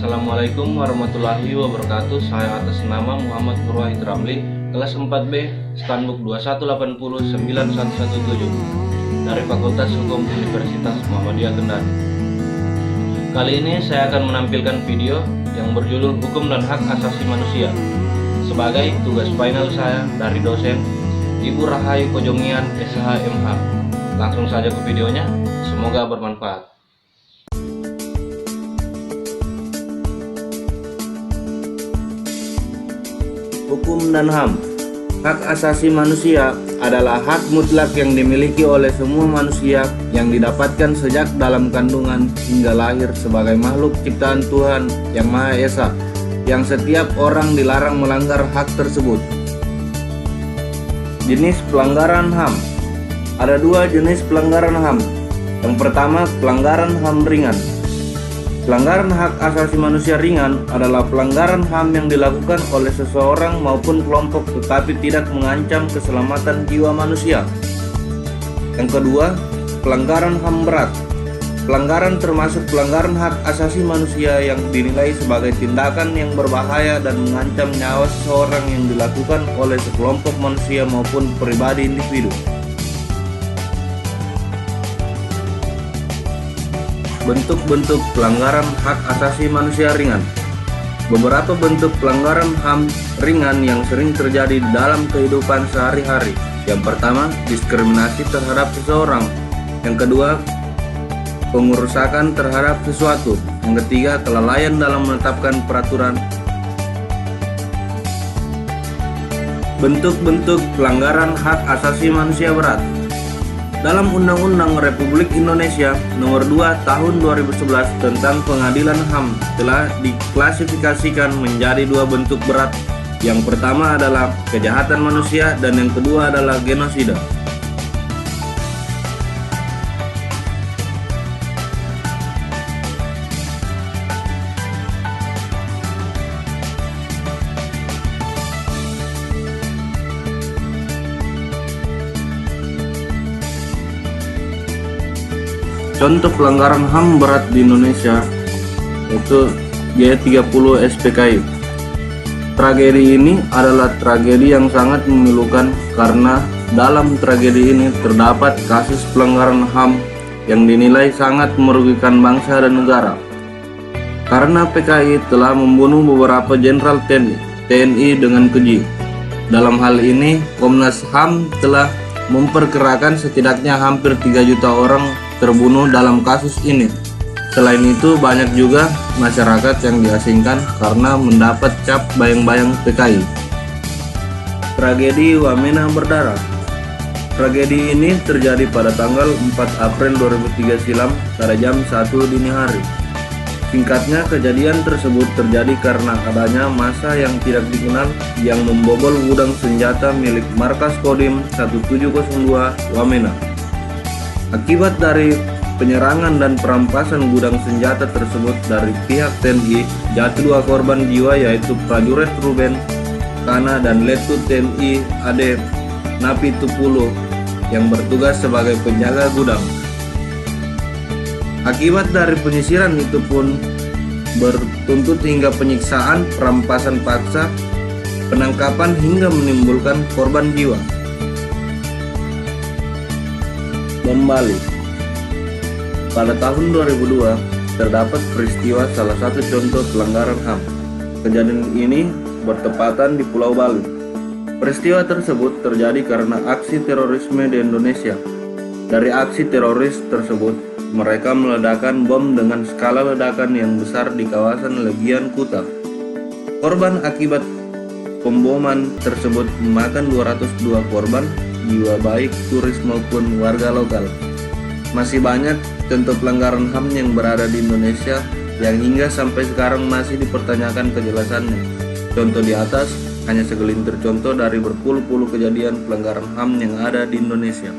Assalamualaikum warahmatullahi wabarakatuh. Saya atas nama Muhammad Nurwahid Ramli, kelas 4B, Standbook 2181917 dari Fakultas Hukum Universitas Muhammadiyah Kendari. Kali ini saya akan menampilkan video yang berjudul Hukum dan Hak Asasi Manusia sebagai tugas final saya dari dosen Ibu Rahayu Kojongian SHMH. Langsung saja ke videonya, semoga bermanfaat. Hukum dan HAM. Hak asasi manusia adalah hak mutlak yang dimiliki oleh semua manusia yang didapatkan sejak dalam kandungan hingga lahir sebagai makhluk ciptaan Tuhan Yang Maha Esa, yang setiap orang dilarang melanggar hak tersebut. Jenis pelanggaran HAM. Ada dua jenis pelanggaran HAM. Yang pertama, pelanggaran HAM ringan. Pelanggaran hak asasi manusia ringan adalah pelanggaran HAM yang dilakukan oleh seseorang maupun kelompok tetapi tidak mengancam keselamatan jiwa manusia. Yang kedua, pelanggaran HAM berat. Pelanggaran termasuk pelanggaran hak asasi manusia yang dinilai sebagai tindakan yang berbahaya dan mengancam nyawa seseorang yang dilakukan oleh sekelompok manusia maupun pribadi individu. Bentuk-bentuk pelanggaran hak asasi manusia ringan. Beberapa bentuk pelanggaran HAM ringan yang sering terjadi dalam kehidupan sehari-hari. Yang pertama, diskriminasi terhadap seseorang. Yang kedua, pengerusakan terhadap sesuatu. Yang ketiga, kelalaian dalam menetapkan peraturan. Bentuk-bentuk pelanggaran hak asasi manusia berat. Dalam Undang-Undang Republik Indonesia Nomor 2 Tahun 2011 tentang Pengadilan HAM telah diklasifikasikan menjadi dua bentuk berat. Yang pertama adalah kejahatan manusia dan yang kedua adalah genosida. Contoh pelanggaran HAM berat di Indonesia itu G30 SPKI. Tragedi ini adalah tragedi yang sangat memilukan karena dalam tragedi ini terdapat kasus pelanggaran HAM yang dinilai sangat merugikan bangsa dan negara. Karena PKI telah membunuh beberapa jenderal TNI dengan keji. Dalam hal ini, Komnas HAM telah memperkirakan setidaknya hampir 3 juta orang terbunuh dalam kasus ini. Selain itu, banyak juga masyarakat yang diasingkan karena mendapat cap bayang-bayang PKI. Tragedi Wamena berdarah. Tragedi ini terjadi pada tanggal 4 April 2003 silam pada jam 1 dini hari. Singkatnya, kejadian tersebut terjadi karena adanya massa yang tidak dikenal yang membobol gudang senjata milik Markas Kodim 1702 Wamena. Akibat dari penyerangan dan perampasan gudang senjata tersebut dari pihak TNI, jatuh 2 korban jiwa yaitu prajurit Ruben Kana dan Letut TNI AD Napi Tupulo yang bertugas sebagai penjaga gudang. Akibat dari penyisiran itu pun bertuntut hingga penyiksaan, perampasan paksa, penangkapan hingga menimbulkan korban jiwa. Bom Bali. Pada tahun 2002 terdapat peristiwa salah satu contoh pelanggaran HAM. Kejadian ini bertepatan di Pulau Bali. Peristiwa tersebut terjadi karena aksi terorisme di Indonesia. Dari aksi teroris tersebut, mereka meledakkan bom dengan skala ledakan yang besar di kawasan Legian Kuta. Korban akibat pemboman tersebut memakan 202 korban jiwa baik turis maupun warga lokal. Masih banyak contoh pelanggaran HAM yang berada di Indonesia yang hingga sampai sekarang masih dipertanyakan kejelasannya. Contoh di atas hanya segelintir contoh dari berpuluh-puluh kejadian pelanggaran HAM yang ada di Indonesia.